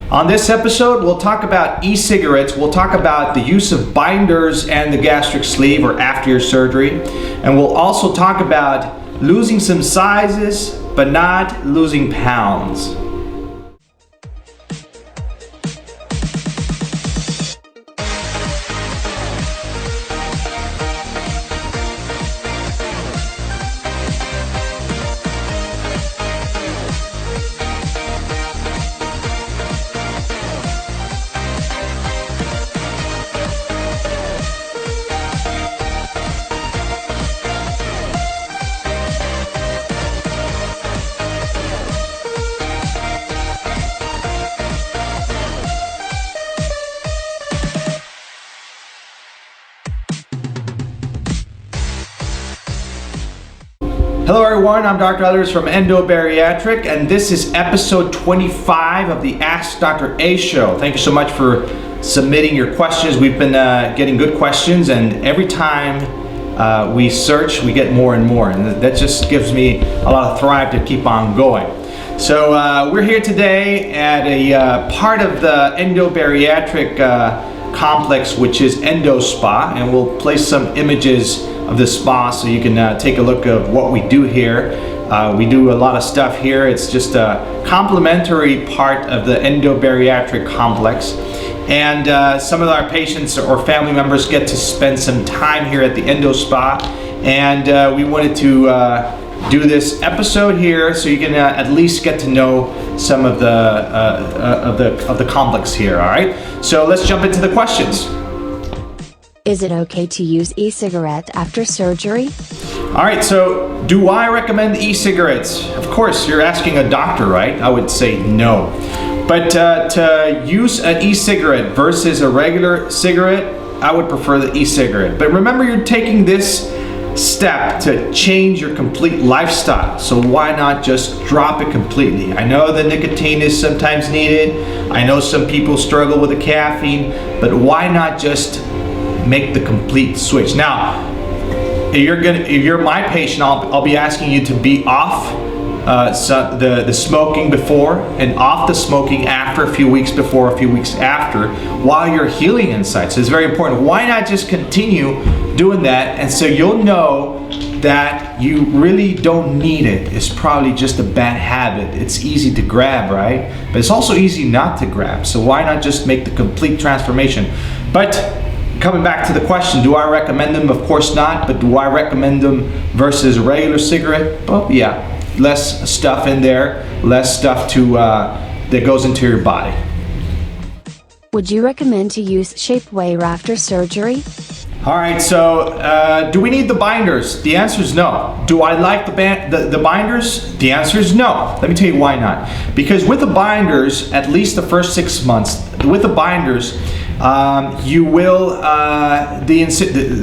On this episode, we'll talk about e-cigarettes, we'll talk about the use of binders and the gastric sleeve or after your surgery, and we'll also talk about losing some sizes but not losing pounds. Hello everyone, I'm Dr. Alvarez from Endobariatric, and this is episode 25 of the Ask Dr. A show. Thank you so much for submitting your questions. We've been getting good questions, and every time we search, we get more and more, and that just gives me a lot of thrive to keep on going. So we're here today at a part of the Endobariatric complex, which is EndoSpa, and we'll place some images of the spa so you can take a look at what we do here. We do a lot of stuff here. It's just a complementary part of the endobariatric complex, and some of our patients or family members get to spend some time here at the EndoSpa, and we wanted to do this episode here so you can at least get to know some of the complex here. All right, so let's jump into the questions. Is it okay to use e-cigarette after surgery? All right, so do I recommend e-cigarettes? Of course, you're asking a doctor, right? I would say no. But to use an e-cigarette versus a regular cigarette, I would prefer the e-cigarette. But remember, you're taking this step to change your complete lifestyle. So why not just drop it completely? I know the nicotine is sometimes needed. I know some people struggle with the caffeine, but why not just make the complete switch? Now, if you're my patient, I'll be asking you to be off the smoking before and off the smoking after, a few weeks before, a few weeks after, while you're healing inside. So it's very important. Why not just continue doing that? And so you'll know that you really don't need it. It's probably just a bad habit. It's easy to grab, right? But it's also easy not to grab. So why not just make the complete transformation? But coming back to the question, do I recommend them? Of course not, but do I recommend them versus a regular cigarette? Well, yeah, less stuff in there, less stuff that goes into your body. Would you recommend to use shapewear after surgery? All right, so do we need the binders? The answer is no. Do I like the binders? The answer is no. Let me tell you why not. Because with the binders, at least the first 6 months, with the binders, you will,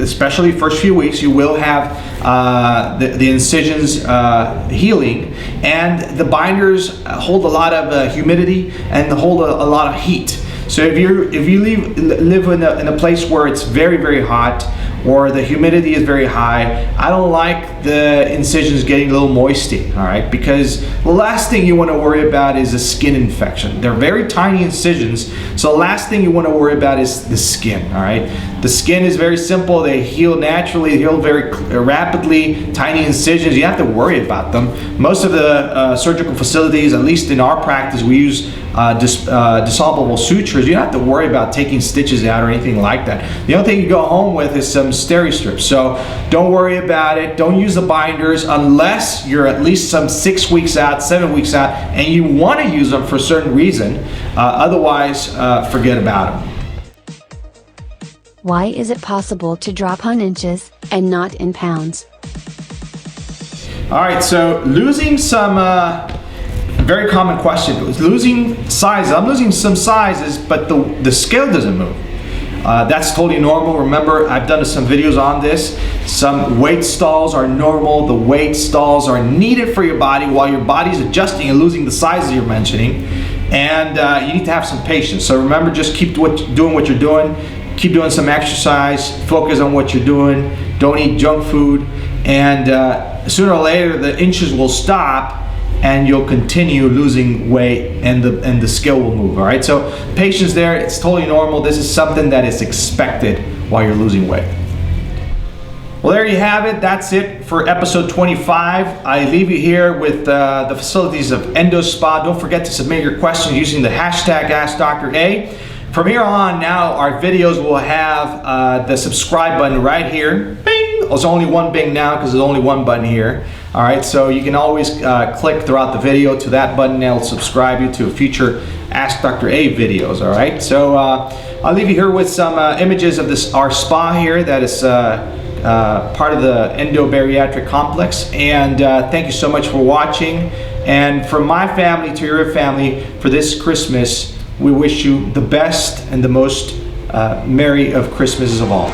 especially first few weeks, you will have the incisions healing, and the binders hold a lot of humidity and hold a lot of heat. So if you live in a place where it's very, very hot, or the humidity is very high, I don't like the incisions getting a little moisty, all right? Because the last thing you want to worry about is a skin infection. They're very tiny incisions, so the last thing you want to worry about is the skin, all right? The skin is very simple. They heal naturally, they heal very rapidly. Tiny incisions, you don't have to worry about them. Most of the surgical facilities, at least in our practice, we use dissolvable sutures. You don't have to worry about taking stitches out or anything like that. The only thing you go home with is some steri-strips. So don't worry about it. Don't use the binders unless you're at least some 6 weeks out, 7 weeks out, and you want to use them for a certain reason. Otherwise, forget about them. Why is it possible to drop on inches and not in pounds? All right, so losing some, very common question, losing size. I'm losing some sizes, but the scale doesn't move. That's totally normal. Remember, I've done some videos on this. Some weight stalls are normal. The weight stalls are needed for your body while your body's adjusting and losing the sizes you're mentioning. And you need to have some patience. So remember, just keep doing what you're doing. Keep doing some exercise. Focus on what you're doing. Don't eat junk food. And sooner or later, the inches will stop and you'll continue losing weight, and the scale will move. All right, so patience there, it's totally normal. This is something that is expected while you're losing weight. Well, there you have it. That's it for episode 25. I leave you here with the facilities of EndoSpa. Don't forget to submit your questions using the hashtag AskDrA. From here on now, our videos will have the subscribe button right here. Bing! There's only one bing now because there's only one button here. All right, so you can always click throughout the video to that button, and it'll subscribe you to future Ask Dr. A videos. All right, so I'll leave you here with some images of our spa here that is part of the Endobariatric complex. And thank you so much for watching. And from my family to your family, for this Christmas, we wish you the best and the most merry of Christmases of all.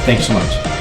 Thanks so much.